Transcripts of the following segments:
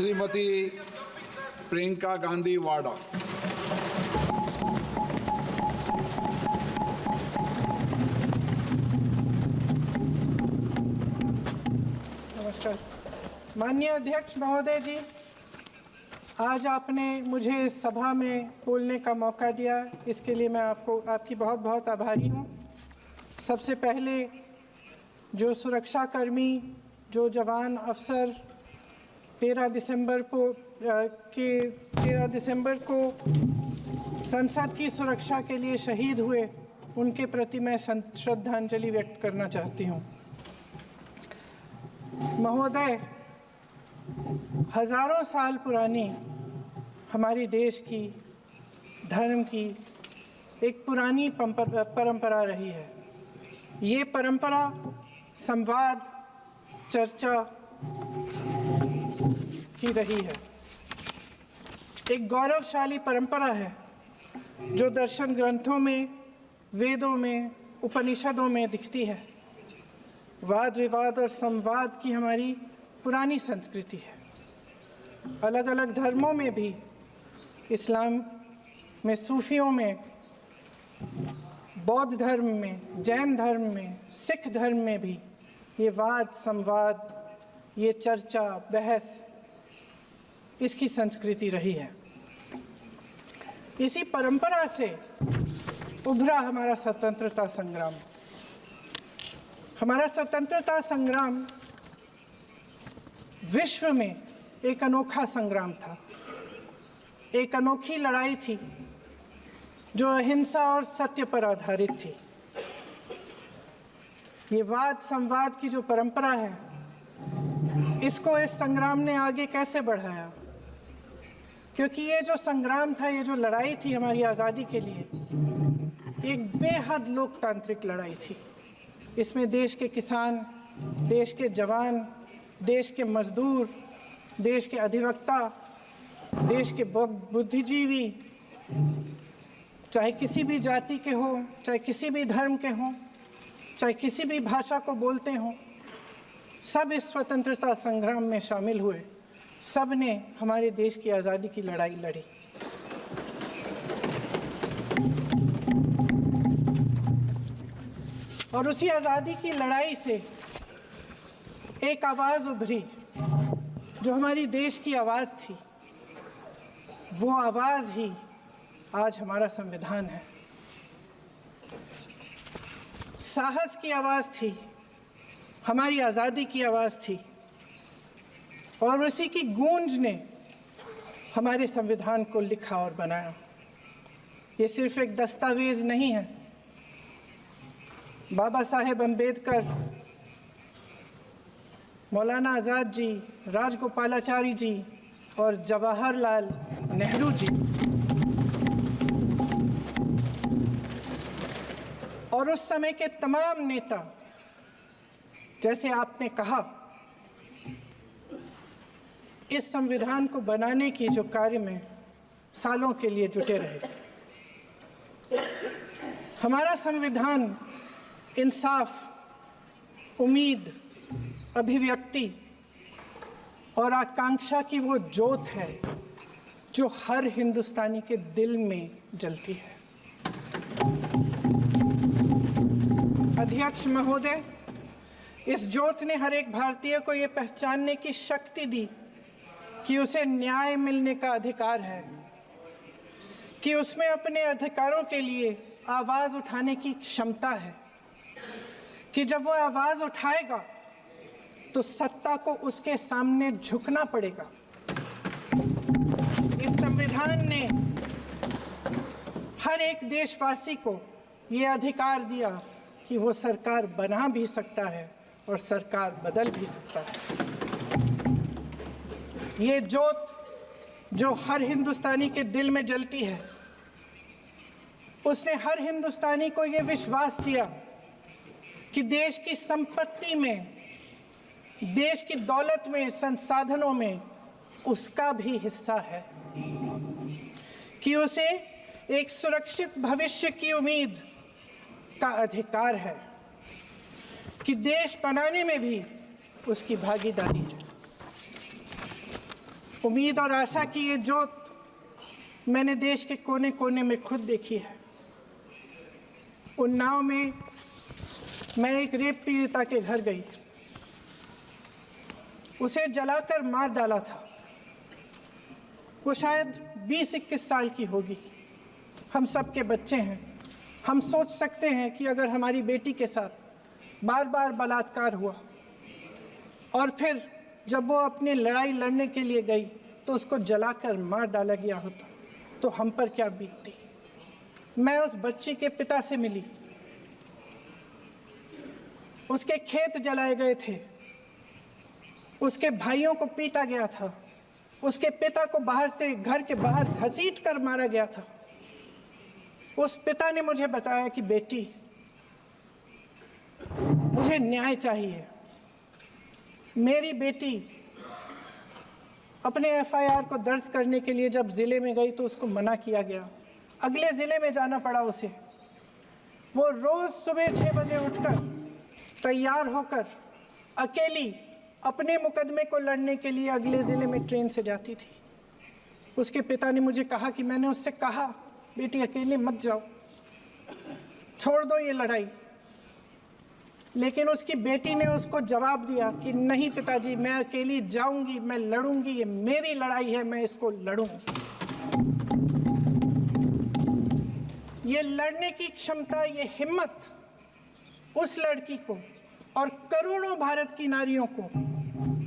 श्रीमती प्रियंका गांधी वाड़ा। नमस्कार। माननीय अध्यक्ष महोदय जी, आज आपने मुझे इस सभा में बोलने का मौका दिया, इसके लिए मैं आपकी बहुत बहुत आभारी हूँ। सबसे पहले जो सुरक्षाकर्मी, जो जवान अफसर 13 दिसंबर को संसद की सुरक्षा के लिए शहीद हुए, उनके प्रति मैं श्रद्धांजलि व्यक्त करना चाहती हूँ। महोदय, हजारों साल पुरानी हमारी देश की, धर्म की एक पुरानी परंपरा रही है। ये परंपरा संवाद, चर्चा की रही है। एक गौरवशाली परंपरा है जो दर्शन ग्रंथों में, वेदों में, उपनिषदों में दिखती है। वाद विवाद और संवाद की हमारी पुरानी संस्कृति है। अलग अलग धर्मों में भी, इस्लाम में, सूफियों में, बौद्ध धर्म में, जैन धर्म में, सिख धर्म में भी ये वाद संवाद, ये चर्चा बहस, इसकी संस्कृति रही है। इसी परंपरा से उभरा हमारा स्वतंत्रता संग्राम। हमारा स्वतंत्रता संग्राम विश्व में एक अनोखा संग्राम था, एक अनोखी लड़ाई थी जो अहिंसा और सत्य पर आधारित थी। ये वाद संवाद की जो परंपरा है, इसको इस संग्राम ने आगे कैसे बढ़ाया? क्योंकि ये जो संग्राम था, ये जो लड़ाई थी हमारी आज़ादी के लिए, एक बेहद लोकतांत्रिक लड़ाई थी। इसमें देश के किसान, देश के जवान, देश के मजदूर, देश के अधिवक्ता, देश के बुद्धिजीवी, चाहे किसी भी जाति के हों, चाहे किसी भी धर्म के हों, चाहे किसी भी भाषा को बोलते हों, सब इस स्वतंत्रता संग्राम में शामिल हुए। सब ने हमारे देश की आज़ादी की लड़ाई लड़ी। और उसी आज़ादी की लड़ाई से एक आवाज़ उभरी जो हमारी देश की आवाज़ थी। वो आवाज़ ही आज हमारा संविधान है। साहस की आवाज़ थी, हमारी आज़ादी की आवाज़ थी, और उसी की गूंज ने हमारे संविधान को लिखा और बनाया। ये सिर्फ एक दस्तावेज नहीं है। बाबा साहेब अम्बेडकर, मौलाना आज़ाद जी, राजगोपालाचारी जी और जवाहरलाल नेहरू जी और उस समय के तमाम नेता, जैसे आपने कहा, इस संविधान को बनाने की जो कार्य में सालों के लिए जुटे रहे। हमारा संविधान इंसाफ, उम्मीद, अभिव्यक्ति और आकांक्षा की वो ज्योत है जो हर हिंदुस्तानी के दिल में जलती है। अध्यक्ष महोदय, इस ज्योत ने हर एक भारतीय को ये पहचानने की शक्ति दी कि उसे न्याय मिलने का अधिकार है, कि उसमें अपने अधिकारों के लिए आवाज़ उठाने की क्षमता है, कि जब वो आवाज़ उठाएगा तो सत्ता को उसके सामने झुकना पड़ेगा। इस संविधान ने हर एक देशवासी को ये अधिकार दिया कि वो सरकार बना भी सकता है और सरकार बदल भी सकता है। ये ज्योत जो हर हिंदुस्तानी के दिल में जलती है, उसने हर हिंदुस्तानी को ये विश्वास दिया कि देश की संपत्ति में, देश की दौलत में, संसाधनों में उसका भी हिस्सा है, कि उसे एक सुरक्षित भविष्य की उम्मीद का अधिकार है, कि देश बनाने में भी उसकी भागीदारी है। उम्मीद और आशा की ये जोत मैंने देश के कोने कोने में खुद देखी है। उन्नाव में मैं एक रेप पीड़िता के घर गई, उसे जलाकर मार डाला था। वो शायद 20-21 साल की होगी। हम सब के बच्चे हैं। हम सोच सकते हैं कि अगर हमारी बेटी के साथ बार बार बलात्कार हुआ और फिर जब वो अपनी लड़ाई लड़ने के लिए गई तो उसको जलाकर मार डाला गया होता तो हम पर क्या बीतती। मैं उस बच्ची के पिता से मिली। उसके खेत जलाए गए थे, उसके भाइयों को पीटा गया था, उसके पिता को बाहर से घर के बाहर घसीट कर मारा गया था। उस पिता ने मुझे बताया कि बेटी, मुझे न्याय चाहिए। मेरी बेटी अपने एफआईआर को दर्ज करने के लिए जब ज़िले में गई तो उसको मना किया गया। अगले ज़िले में जाना पड़ा उसे। वो रोज़ सुबह 6 बजे उठकर तैयार होकर अकेली अपने मुकदमे को लड़ने के लिए अगले ज़िले में ट्रेन से जाती थी। उसके पिता ने मुझे कहा कि मैंने उससे कहा, बेटी अकेले मत जाओ, छोड़ दो ये लड़ाई। लेकिन उसकी बेटी ने उसको जवाब दिया कि नहीं पिताजी, मैं अकेली जाऊंगी, मैं लड़ूंगी, ये मेरी लड़ाई है, मैं इसको लड़ूंगी। ये लड़ने की क्षमता, ये हिम्मत उस लड़की को और करोड़ों भारत की नारियों को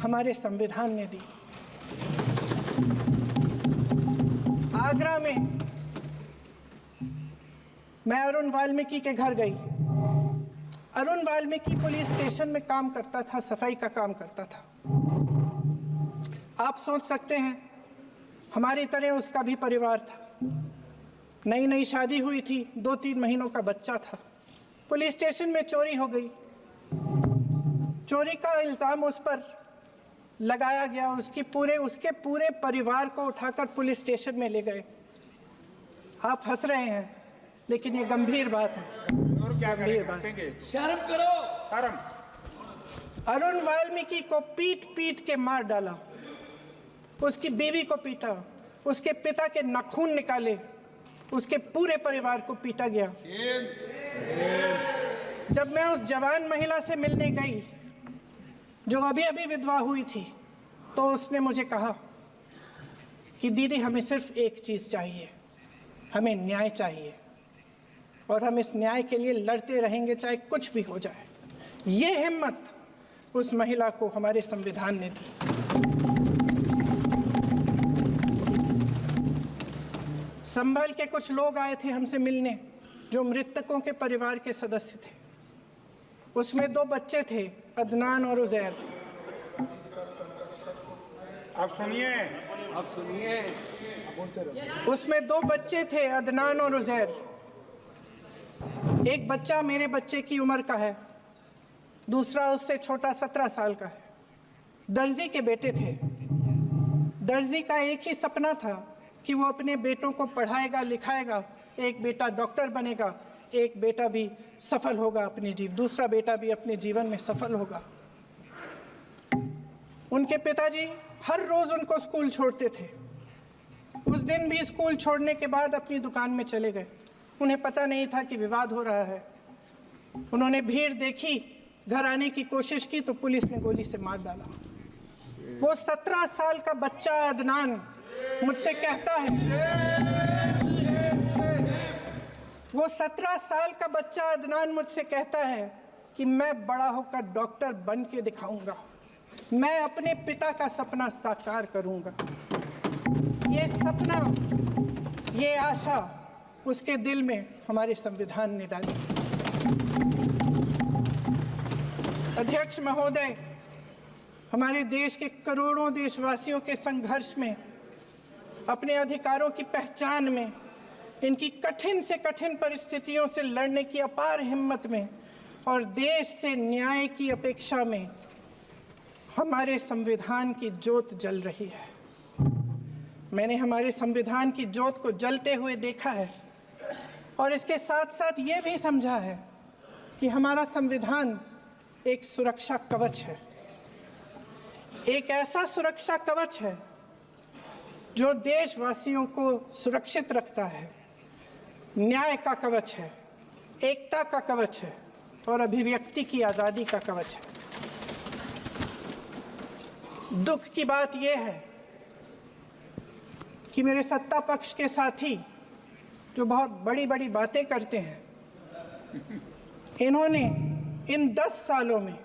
हमारे संविधान ने दी। आगरा में मैं अरुण वाल्मीकि के घर गई। अरुण वाल्मीकि पुलिस स्टेशन में काम करता था, सफाई का काम करता था। आप सोच सकते हैं हमारी तरह उसका भी परिवार था। नई नई शादी हुई थी, 2-3 महीनों का बच्चा था। पुलिस स्टेशन में चोरी हो गई। चोरी का इल्ज़ाम उस पर लगाया गया। उसके पूरे परिवार को उठाकर पुलिस स्टेशन में ले गए। आप हंस रहे हैं, लेकिन ये गंभीर बात है। गंभीर बात। शर्म करो, शर्म। अरुण वाल्मीकि को पीट पीट के मार डाला, उसकी बीवी को पीटा, उसके पिता के नाखून निकाले, उसके पूरे परिवार को पीटा गया। जब मैं उस जवान महिला से मिलने गई जो अभी अभी विधवा हुई थी, तो उसने मुझे कहा कि दीदी, हमें सिर्फ एक चीज़ चाहिए, हमें न्याय चाहिए और हम इस न्याय के लिए लड़ते रहेंगे, चाहे कुछ भी हो जाए। ये हिम्मत उस महिला को हमारे संविधान ने दी। संभल के कुछ लोग आए थे हमसे मिलने जो मृतकों के परिवार के सदस्य थे। उसमें 2 बच्चे थे, अदनान और उजैर। आप सुनिए। उसमें 2 बच्चे थे, अदनान और उजैर। एक बच्चा मेरे बच्चे की उम्र का है, दूसरा उससे छोटा 17 साल का है। दर्जी के बेटे थे। दर्जी का एक ही सपना था कि वो अपने बेटों को पढ़ाएगा, लिखाएगा। एक बेटा डॉक्टर बनेगा, एक बेटा भी सफल होगा दूसरा बेटा भी अपने जीवन में सफल होगा। उनके पिताजी हर रोज उनको स्कूल छोड़ते थे। उस दिन भी स्कूल छोड़ने के बाद अपनी दुकान में चले गए। उन्हें पता नहीं था कि विवाद हो रहा है। उन्होंने भीड़ देखी, घर आने की कोशिश की तो पुलिस ने गोली से मार डाला। वो 17 साल का बच्चा अदनान मुझसे कहता है, वो 17 साल का बच्चा अदनान मुझसे कहता है कि मैं बड़ा होकर डॉक्टर बन के दिखाऊंगा, मैं अपने पिता का सपना साकार करूंगा। ये सपना, ये आशा उसके दिल में हमारे संविधान ने डाली। अध्यक्ष महोदय, हमारे देश के करोड़ों देशवासियों के संघर्ष में, अपने अधिकारों की पहचान में, इनकी कठिन से कठिन परिस्थितियों से लड़ने की अपार हिम्मत में और देश से न्याय की अपेक्षा में हमारे संविधान की ज्योत जल रही है। मैंने हमारे संविधान की ज्योत को जलते हुए देखा है और इसके साथ साथ ये भी समझा है कि हमारा संविधान एक सुरक्षा कवच है। एक ऐसा सुरक्षा कवच है जो देशवासियों को सुरक्षित रखता है, न्याय का कवच है, एकता का कवच है और अभिव्यक्ति की आज़ादी का कवच है। दुख की बात यह है कि मेरे सत्ता पक्ष के साथी जो बहुत बड़ी बड़ी बातें करते हैं, इन्होंने इन 10 सालों में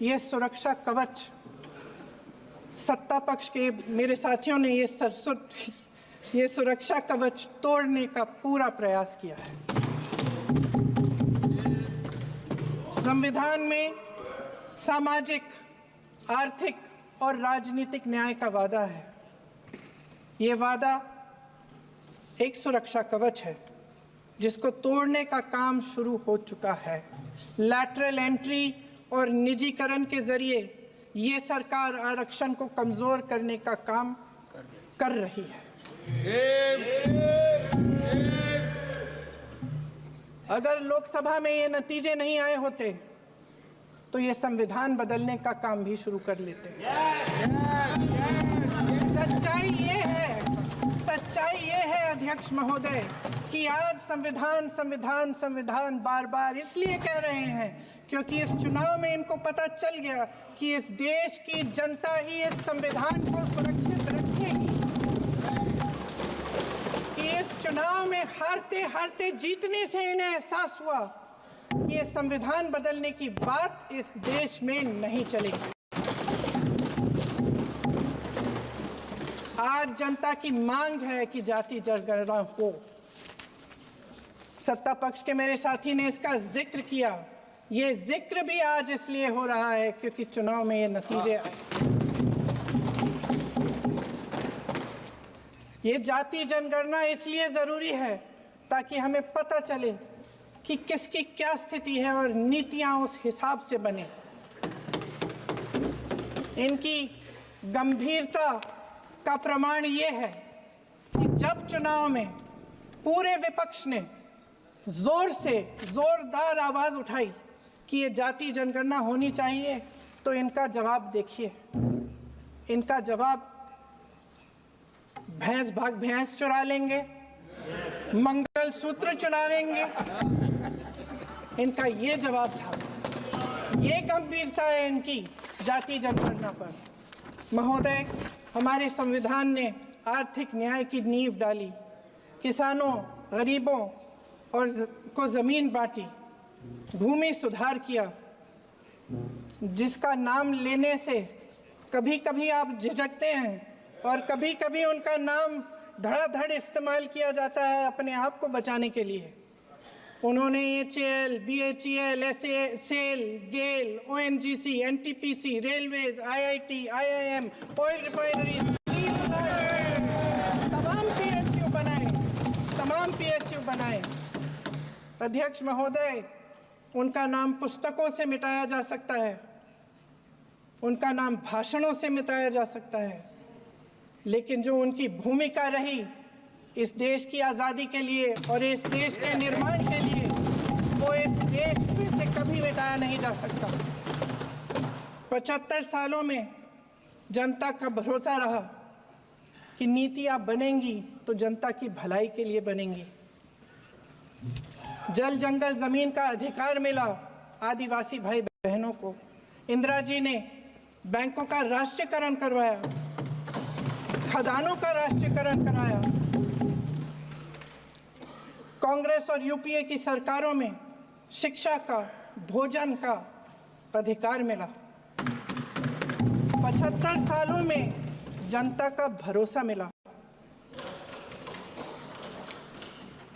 ये सुरक्षा कवच, सत्ता पक्ष के मेरे साथियों ने ये सुरक्षा कवच तोड़ने का पूरा प्रयास किया है। संविधान में सामाजिक, आर्थिक और राजनीतिक न्याय का वादा है। ये वादा एक सुरक्षा कवच है जिसको तोड़ने का काम शुरू हो चुका है। लैटरल एंट्री और निजीकरण के जरिए ये सरकार आरक्षण को कमजोर करने का काम कर रही है। अगर लोकसभा में ये नतीजे नहीं आए होते तो ये संविधान बदलने का काम भी शुरू कर लेते। सच्चाई ये है अध्यक्ष महोदय कि आज संविधान बार बार इसलिए कह रहे हैं क्योंकि इस चुनाव में इनको पता चल गया कि इस देश की जनता ही इस संविधान को सुरक्षित रखेगी, कि इस चुनाव में हारते हारते जीतने से इन्हें एहसास हुआ कि ये संविधान बदलने की बात इस देश में नहीं चलेगी। आज जनता की मांग है कि जाति जनगणना हो। सत्ता पक्ष के मेरे साथी ने इसका जिक्र किया। ये जिक्र भी आज इसलिए हो रहा है क्योंकि चुनाव में ये नतीजे आए। ये जाति जनगणना इसलिए जरूरी है ताकि हमें पता चले कि किसकी क्या स्थिति है और नीतियां उस हिसाब से बने। इनकी गंभीरता का प्रमाण ये है कि जब चुनाव में पूरे विपक्ष ने जोरदार आवाज उठाई कि ये जाति जनगणना होनी चाहिए, तो इनका जवाब देखिए। इनका जवाब भैंस भाग भैंस चुरा लेंगे, मंगलसूत्र चुरा लेंगे, इनका ये जवाब था। ये गंभीरता है इनकी जाति जनगणना पर। महोदय, हमारे संविधान ने आर्थिक न्याय की नींव डाली, किसानों, गरीबों और को जमीन बांटी, भूमि सुधार किया, जिसका नाम लेने से कभी कभी आप झिझकते हैं और कभी कभी उनका नाम धड़ाधड़ इस्तेमाल किया जाता है अपने आप को बचाने के लिए। उन्होंने HAL, BHEL, SAIL, GAIL, ONGC, NTPC, railways, IIT, IIM, oil refineries, तमाम PSU बनाए। अध्यक्ष महोदय, उनका नाम पुस्तकों से मिटाया जा सकता है, उनका नाम भाषणों से मिटाया जा सकता है, लेकिन जो उनकी भूमिका रही इस देश की आज़ादी के लिए और इस देश के निर्माण के लिए, वो इस देश में से कभी मिटाया नहीं जा सकता। 75 सालों में जनता का भरोसा रहा कि नीतियाँ बनेंगी तो जनता की भलाई के लिए बनेंगी। जल जंगल जमीन का अधिकार मिला आदिवासी भाई बहनों को। इंदिरा जी ने बैंकों का राष्ट्रीयकरण करवाया, खदानों का राष्ट्रीयकरण कराया। कांग्रेस और यूपीए की सरकारों में शिक्षा का, भोजन का अधिकार मिला। 75 सालों में जनता का भरोसा मिला।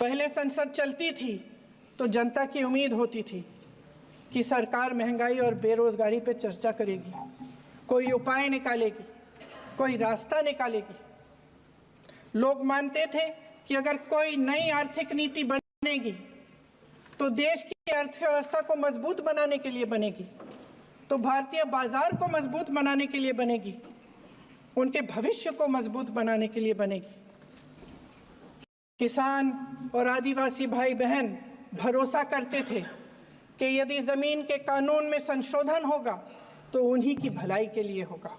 पहले संसद चलती थी तो जनता की उम्मीद होती थी कि सरकार महंगाई और बेरोजगारी पर चर्चा करेगी, कोई उपाय निकालेगी, कोई रास्ता निकालेगी। लोग मानते थे कि अगर कोई नई आर्थिक नीति बनेगी तो देश की अर्थव्यवस्था को मजबूत बनाने के लिए बनेगी, तो भारतीय बाजार को मजबूत बनाने के लिए बनेगी, उनके भविष्य को मजबूत बनाने के लिए बनेगी। किसान और आदिवासी भाई बहन भरोसा करते थे कि यदि जमीन के कानून में संशोधन होगा तो उन्हीं की भलाई के लिए होगा।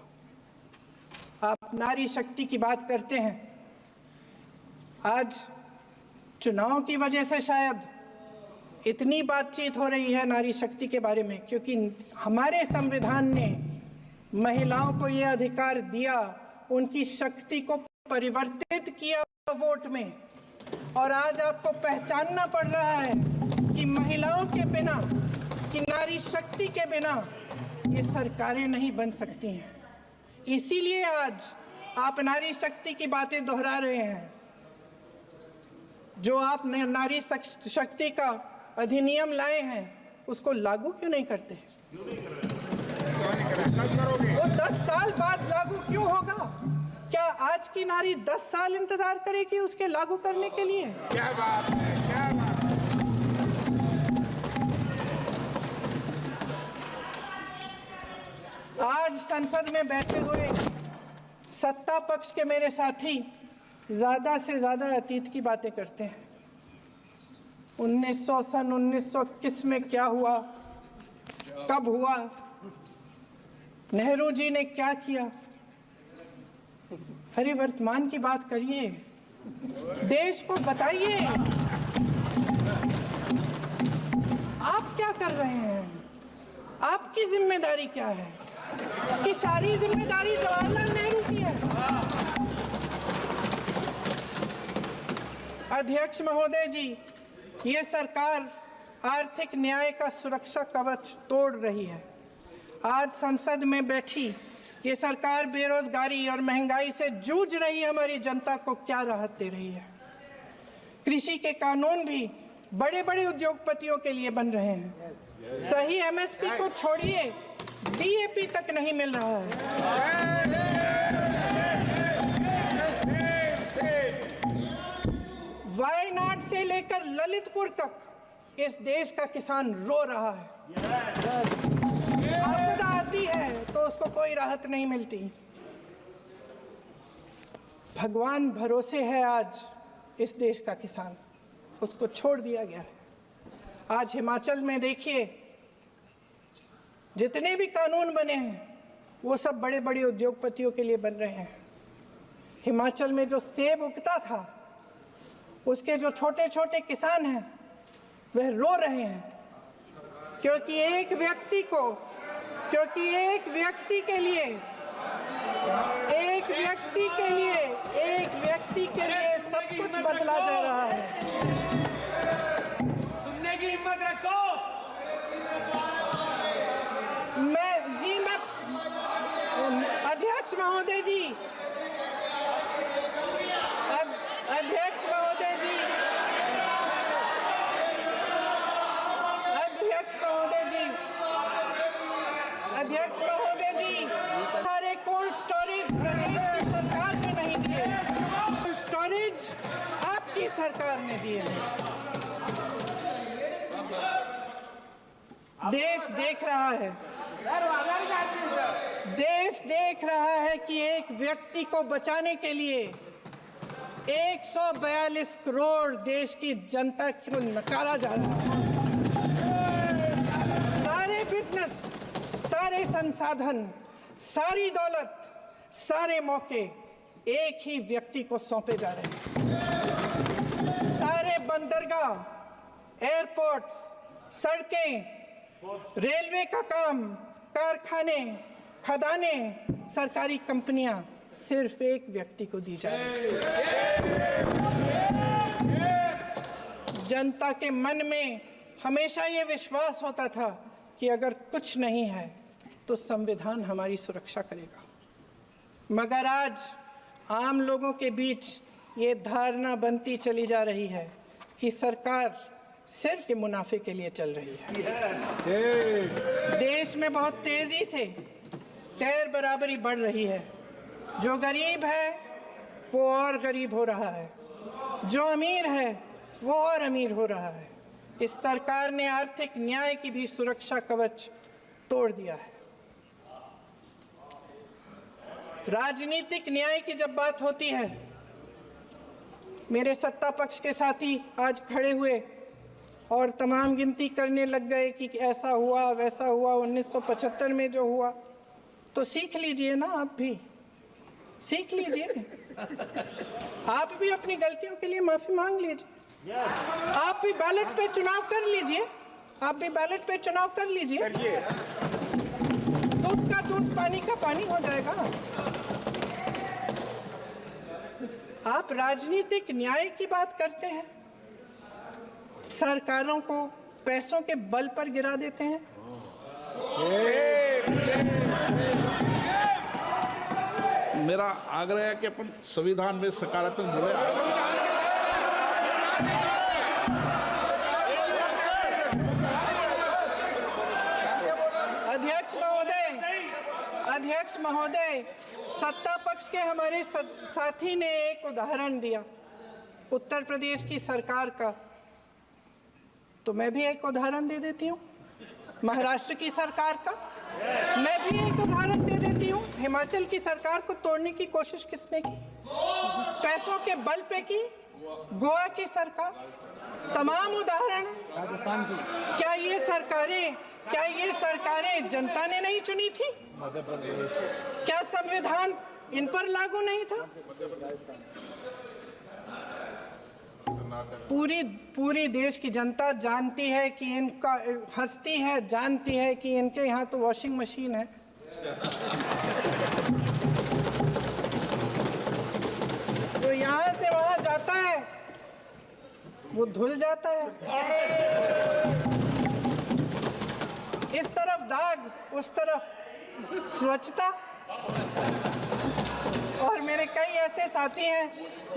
आप नारी शक्ति की बात करते हैं। आज चुनाव की वजह से शायद इतनी बातचीत हो रही है नारी शक्ति के बारे में, क्योंकि हमारे संविधान ने महिलाओं को ये अधिकार दिया, उनकी शक्ति को परिवर्तित किया वोट में। और आज आपको पहचानना पड़ रहा है कि महिलाओं के बिना, कि नारी शक्ति के बिना ये सरकारें नहीं बन सकती हैं। इसीलिए आज आप नारी शक्ति की बातें दोहरा रहे हैं। जो आप नारी शक्ति का अधिनियम लाए हैं उसको लागू क्यों नहीं करते? वो 10 साल बाद लागू क्यों होगा? क्या आज की नारी 10 साल इंतजार करेगी उसके लागू करने के लिए? क्या बात है, क्या बात है। आज संसद में बैठे हुए सत्ता पक्ष के मेरे साथी ज्यादा से ज्यादा अतीत की बातें करते हैं। 1921 में क्या हुआ, कब हुआ, नेहरू जी ने क्या किया। अरे वर्तमान की बात करिए, देश को बताइए आप क्या कर रहे हैं, आपकी जिम्मेदारी क्या है? कि सारी जिम्मेदारी जवाहरलाल नेहरू की है। अध्यक्ष महोदय जी, ये सरकार आर्थिक न्याय का सुरक्षा कवच तोड़ रही है। आज संसद में बैठी ये सरकार बेरोजगारी और महंगाई से जूझ रही हमारी जनता को क्या राहत दे रही है? कृषि के कानून भी बड़े बड़े उद्योगपतियों के लिए बन रहे हैं। सही एमएसपी को छोड़िए, डीएपी तक नहीं मिल रहा है। वायनाड से लेकर ललितपुर तक इस देश का किसान रो रहा है। आपदा आती है तो उसको कोई राहत नहीं मिलती। भगवान भरोसे है आज इस देश का किसान, उसको छोड़ दिया गया है। आज हिमाचल में देखिए, जितने भी कानून बने हैं वो सब बड़े बड़े उद्योगपतियों के लिए बन रहे हैं। हिमाचल में जो सेब उगता था उसके जो छोटे छोटे किसान हैं वह रो रहे हैं, क्योंकि एक व्यक्ति के लिए सब कुछ बदला जा रहा है। सुनने की हिम्मत रखो। अध्यक्ष महोदय जी, अध्यक्ष महोदय जी, सारे कोल्ड स्टोरेज प्रदेश की सरकार ने नहीं दिए, कोल्ड स्टोरेज आपकी सरकार ने दिए हैं। देश देख रहा है कि एक व्यक्ति को बचाने के लिए 142 करोड़ देश की जनता को नकारा जा रहा है। सारे बिजनेस, सारे संसाधन, सारी दौलत, सारे मौके एक ही व्यक्ति को सौंपे जा रहे हैं। सारे बंदरगाह, एयरपोर्ट्स, सड़कें, रेलवे का काम, कारखाने, खदानें, सरकारी कंपनियां सिर्फ एक व्यक्ति को दी जा रही है। जनता के मन में हमेशा ये विश्वास होता था कि अगर कुछ नहीं है तो संविधान हमारी सुरक्षा करेगा, मगर आज आम लोगों के बीच ये धारणा बनती चली जा रही है कि सरकार सिर्फ मुनाफे के लिए चल रही है। देश में बहुत तेजी से गैर बराबरी बढ़ रही है। जो गरीब है वो और गरीब हो रहा है, जो अमीर है वो और अमीर हो रहा है। इस सरकार ने आर्थिक न्याय की भी सुरक्षा कवच तोड़ दिया है। राजनीतिक न्याय की जब बात होती है, मेरे सत्ता पक्ष के साथी आज खड़े हुए और तमाम गिनती करने लग गए कि ऐसा हुआ वैसा हुआ, 1975 में जो हुआ, तो सीख लीजिए ना आप भी। सीख लीजिए, आप भी अपनी गलतियों के लिए माफी मांग लीजिए, आप भी बैलेट पे चुनाव कर लीजिए, आप भी बैलेट पे चुनाव कर लीजिए, दूध का दूध पानी का पानी हो जाएगा। आप राजनीतिक न्याय की बात करते हैं, सरकारों को पैसों के बल पर गिरा देते हैं। मेरा आग्रह है कि अपन संविधान में सकारात्मक बोले। अध्यक्ष महोदय, सत्ता पक्ष के हमारे साथी ने एक उदाहरण दिया उत्तर प्रदेश की सरकार का, तो मैं भी एक उदाहरण दे देती हूँ महाराष्ट्र की सरकार का, मैं भी एक उदाहरण दे देती हूँ हिमाचल की सरकार को तोड़ने की कोशिश किसने की, पैसों के बल पे की, गोवा की सरकार, तमाम उदाहरण है। राजस्थान की क्या ये सरकारें जनता ने नहीं चुनी थी? क्या संविधान इन पर लागू नहीं था? पूरी देश की जनता जानती है कि इनका हंसती है, जानती है कि इनके यहाँ तो वॉशिंग मशीन है। तो यहाँ से वहाँ जाता है, वो धुल जाता है। इस तरफ दाग, उस तरफ स्वच्छता। और मेरे कई ऐसे साथी हैं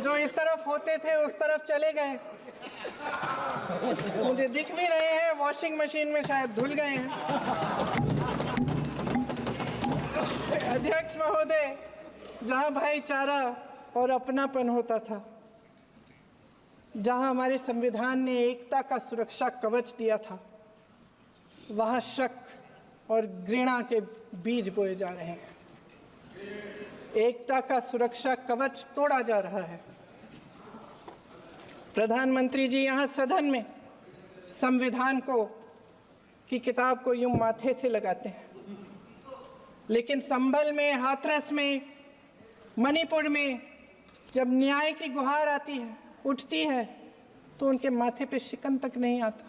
जो इस तरफ होते थे उस तरफ चले गए, मुझे दिख भी रहे हैं, वॉशिंग मशीन में शायद धुल गए हैं। अध्यक्ष महोदय, जहां भाईचारा और अपनापन होता था, जहां हमारे संविधान ने एकता का सुरक्षा कवच दिया था, वहां शक और घृणा के बीज बोए जा रहे हैं। एकता का सुरक्षा कवच तोड़ा जा रहा है। प्रधानमंत्री जी यहाँ सदन में संविधान की किताब को यूं माथे से लगाते हैं, लेकिन संभल में, हाथरस में, मणिपुर में जब न्याय की गुहार आती है, उठती है, तो उनके माथे पे शिकन तक नहीं आता।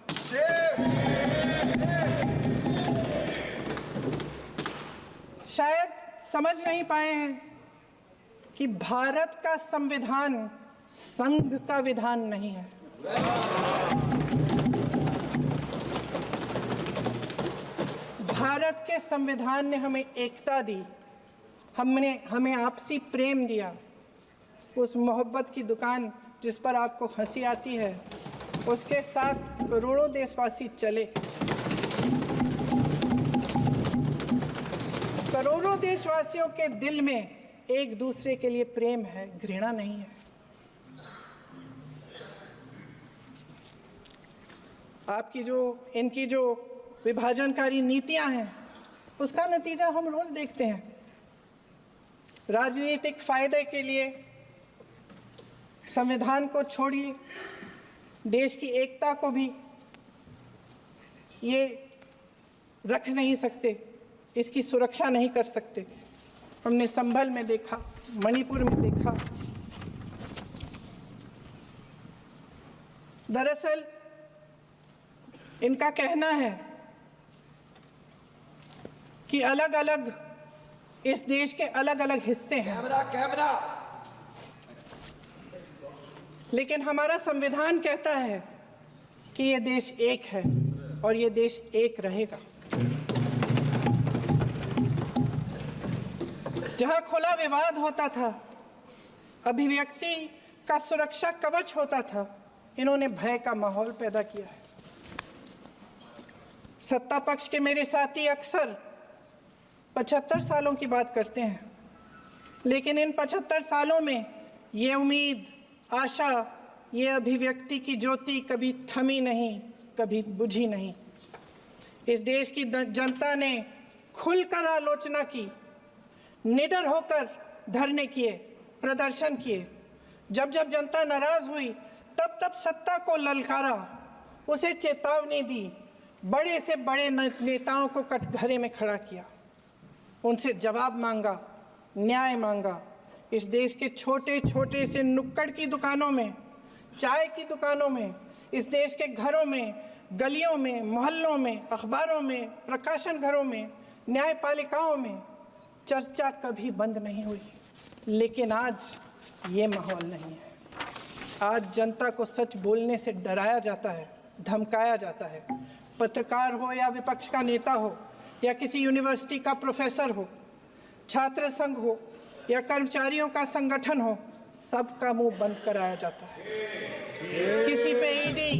शायद समझ नहीं पाए हैं कि भारत का संविधान संघ का विधान नहीं है। भारत के संविधान ने हमें एकता दी, हमें आपसी प्रेम दिया। उस मोहब्बत की दुकान जिस पर आपको हंसी आती है, उसके साथ करोड़ों देशवासी चले। करोड़ों देशवासियों के दिल में एक दूसरे के लिए प्रेम है, घृणा नहीं है। इनकी जो विभाजनकारी नीतियां हैं, उसका नतीजा हम रोज देखते हैं। राजनीतिक फायदे के लिए संविधान को छोड़िए, देश की एकता को भी ये रख नहीं सकते, इसकी सुरक्षा नहीं कर सकते। हमने संभल में देखा, मणिपुर में देखा। दरअसल इनका कहना है कि अलग अलग इस देश के अलग अलग हिस्से हैं, कैमरा लेकिन हमारा संविधान कहता है कि ये देश एक है और ये देश एक रहेगा। जहां खुला विवाद होता था, अभिव्यक्ति का सुरक्षा कवच होता था, इन्होंने भय का माहौल पैदा किया है। सत्ता पक्ष के मेरे साथी अक्सर 75 सालों की बात करते हैं, लेकिन इन 75 सालों में ये उम्मीद, आशा, ये अभिव्यक्ति की ज्योति कभी थमी नहीं, कभी बुझी नहीं। इस देश की जनता ने खुलकर आलोचना की, निडर होकर धरने किए, प्रदर्शन किए। जब जब जनता नाराज हुई, तब तब सत्ता को ललकारा, उसे चेतावनी दी, बड़े से बड़े नेताओं को कटघरे में खड़ा किया, उनसे जवाब मांगा, न्याय मांगा। इस देश के छोटे छोटे से नुक्कड़ की दुकानों में, चाय की दुकानों में, इस देश के घरों में, गलियों में, मोहल्लों में, अखबारों में, प्रकाशन घरों में, न्यायपालिकाओं में चर्चा कभी बंद नहीं हुई। लेकिन आज ये माहौल नहीं है। आज जनता को सच बोलने से डराया जाता है, धमकाया जाता है। पत्रकार हो या विपक्ष का नेता हो या किसी यूनिवर्सिटी का प्रोफेसर हो, छात्र संघ हो या कर्मचारियों का संगठन हो, सबका मुंह बंद कराया जाता है। किसी पे ईडी,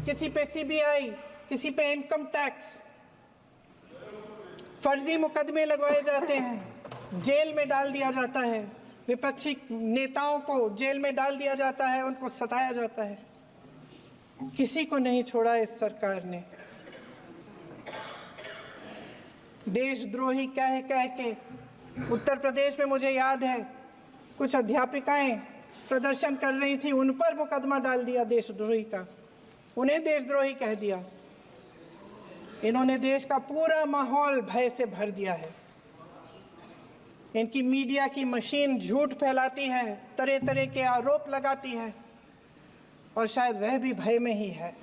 किसी पे सीबीआई, किसी पे इनकम टैक्स, फर्जी मुकदमे लगवाए जाते हैं, जेल में डाल दिया जाता है। विपक्षी नेताओं को जेल में डाल दिया जाता है, उनको सताया जाता है। किसी को नहीं छोड़ा इस सरकार ने। देशद्रोही कह के उत्तर प्रदेश में मुझे याद है कुछ अध्यापिकाएं प्रदर्शन कर रही थी, उन पर मुकदमा डाल दिया देशद्रोही का, उन्हें देशद्रोही कह दिया। इन्होंने देश का पूरा माहौल भय से भर दिया है। इनकी मीडिया की मशीन झूठ फैलाती है, तरह तरह के आरोप लगाती है, और शायद वह भी भय में ही है।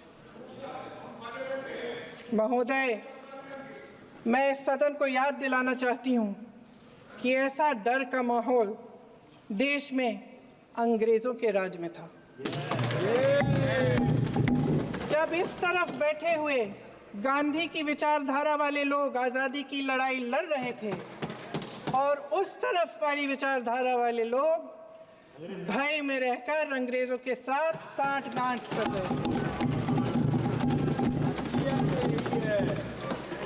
महोदय, मैं इस सदन को याद दिलाना चाहती हूँ कि ऐसा डर का माहौल देश में अंग्रेजों के राज में था। जब इस तरफ बैठे हुए गांधी की विचारधारा वाले लोग आज़ादी की लड़ाई लड़ रहे थे और उस तरफ वाली विचारधारा वाले लोग भय में रहकर अंग्रेजों के साथ साठ-गांठ कर रहे थे।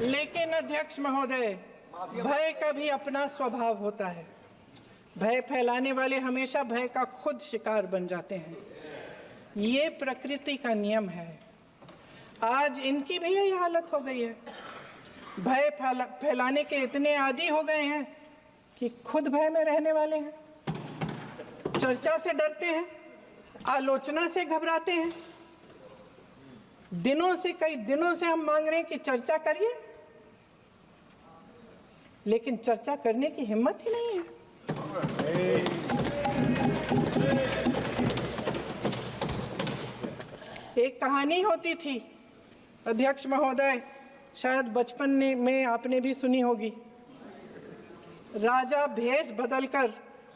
लेकिन अध्यक्ष महोदय, भय का भी अपना स्वभाव होता है। भय फैलाने वाले हमेशा भय का खुद शिकार बन जाते हैं। ये प्रकृति का नियम है। आज इनकी भी यही हालत हो गई है। भय फैलाने के इतने आदी हो गए हैं कि खुद भय में रहने वाले हैं। चर्चा से डरते हैं, आलोचना से घबराते हैं। कई दिनों से हम मांग रहे हैं कि चर्चा करिए, लेकिन चर्चा करने की हिम्मत ही नहीं है। एक कहानी होती थी अध्यक्ष महोदय, शायद बचपन में आपने भी सुनी होगी। राजा भेष बदलकर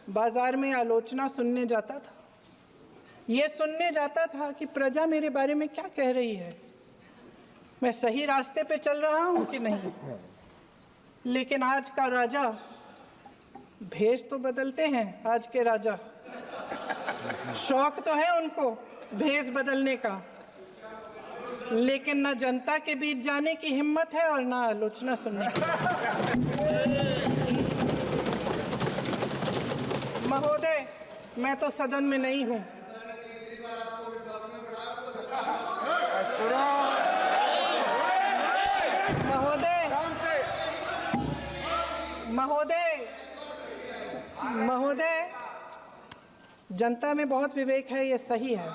बाजार में आलोचना सुनने जाता था। ये सुनने जाता था कि प्रजा मेरे बारे में क्या कह रही है, मैं सही रास्ते पे चल रहा हूँ कि नहीं। लेकिन आज का राजा, भेष तो बदलते हैं आज के राजा, शौक तो है उनको भेष बदलने का, लेकिन न जनता के बीच जाने की हिम्मत है और ना आलोचना सुनने की। महोदय, मैं तो सदन में नहीं हूँ। महोदय, जनता में बहुत विवेक है, ये सही है।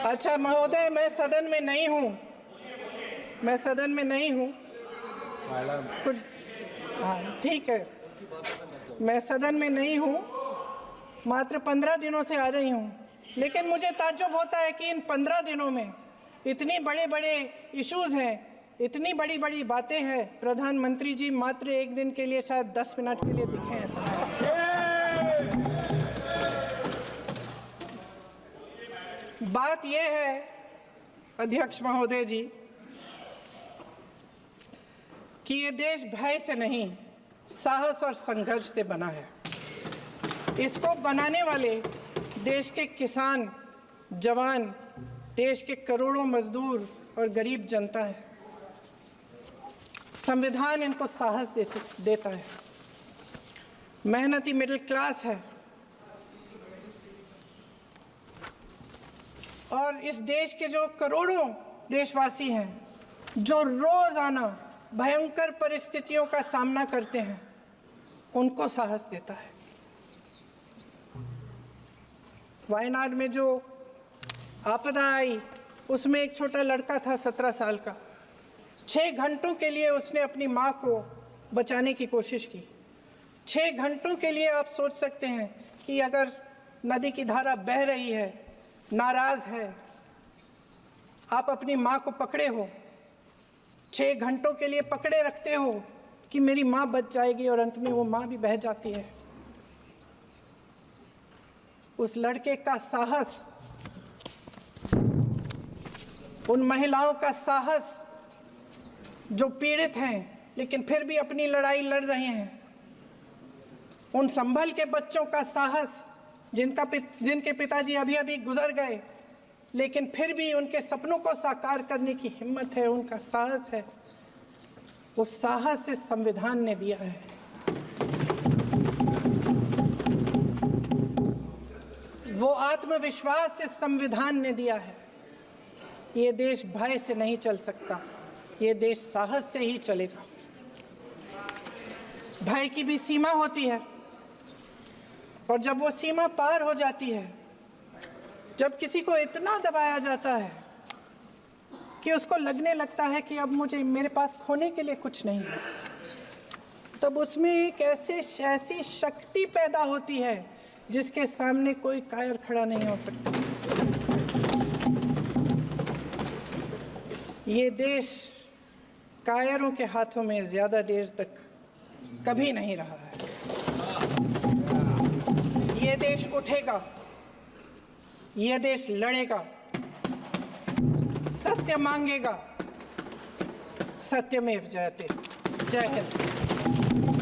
अच्छा महोदय, मैं सदन में नहीं हूँ, कुछ हाँ ठीक है, मैं सदन में नहीं हूँ, मात्र 15 दिनों से आ रही हूँ। लेकिन मुझे ताज्जुब होता है कि इन 15 दिनों में इतनी बड़े इश्यूज हैं, इतनी बड़ी बातें हैं, प्रधानमंत्री जी मात्र एक दिन के लिए शायद 10 मिनट के लिए दिखे हैं सदन। बात यह है अध्यक्ष महोदय जी कि ये देश भय से नहीं, साहस और संघर्ष से बना है। इसको बनाने वाले देश के किसान, जवान, देश के करोड़ों मजदूर और गरीब जनता है। संविधान इनको साहस देता है। मेहनती मिडिल क्लास है। और इस देश के जो करोड़ों देशवासी हैं, जो रोजाना भयंकर परिस्थितियों का सामना करते हैं, उनको साहस देता है। वायनाड में जो आपदा आई, उसमें एक छोटा लड़का था 17 साल का। 6 घंटों के लिए उसने अपनी माँ को बचाने की कोशिश की। 6 घंटों के लिए आप सोच सकते हैं कि अगर नदी की धारा बह रही है, नाराज है, आप अपनी माँ को पकड़े हो, 6 घंटों के लिए पकड़े रखते हो कि मेरी माँ बच जाएगी, और अंत में वो माँ भी बह जाती है। उस लड़के का साहस, उन महिलाओं का साहस जो पीड़ित हैं लेकिन फिर भी अपनी लड़ाई लड़ रहे हैं, उन संभल के बच्चों का साहस जिनके पिताजी अभी अभी गुजर गए लेकिन फिर भी उनके सपनों को साकार करने की हिम्मत है, उनका साहस है, वो साहस इस संविधान ने दिया है। वो आत्मविश्वास इस संविधान ने दिया है। ये देश भय से नहीं चल सकता, ये देश साहस से ही चलेगा। भय की भी सीमा होती है, और जब वो सीमा पार हो जाती है, जब किसी को इतना दबाया जाता है कि उसको लगने लगता है कि अब मेरे पास खोने के लिए कुछ नहीं है, तब उसमें एक ऐसी शक्ति पैदा होती है जिसके सामने कोई कायर खड़ा नहीं हो सकता। ये देश कायरों के हाथों में ज़्यादा देर तक कभी नहीं रहा है। ये देश उठेगा, ये देश लड़ेगा, सत्य मांगेगा, सत्यमेव जयते। जय हिंद।